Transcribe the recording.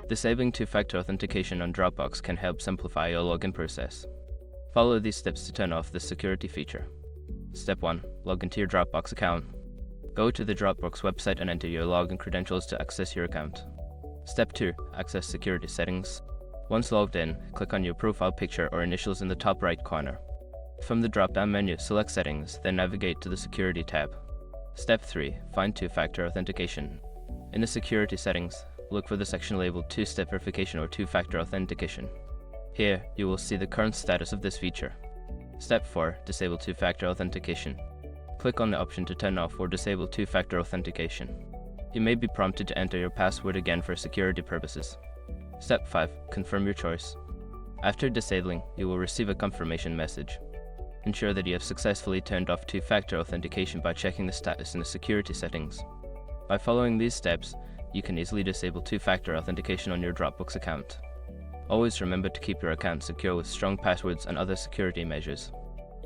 Disabling two-factor authentication on Dropbox can help simplify your login process. Follow these steps to turn off the security feature. Step 1. Log into your Dropbox account. Go to the Dropbox website and enter your login credentials to access your account. Step 2. Access security settings. Once logged in, click on your profile picture or initials in the top right corner. From the drop-down menu, select Settings, then navigate to the Security tab. Step 3. Find two-factor authentication. In the Security settings, look for the section labeled Two-Step Verification or Two-Factor Authentication. Here, you will see the current status of this feature. Step 4. Disable two-factor authentication. Click on the option to turn off or disable two-factor authentication. You may be prompted to enter your password again for security purposes. Step 5. Confirm your choice. After disabling, you will receive a confirmation message. Ensure that you have successfully turned off two-factor authentication by checking the status in the security settings. By following these steps, you can easily disable two-factor authentication on your Dropbox account. Always remember to keep your account secure with strong passwords and other security measures.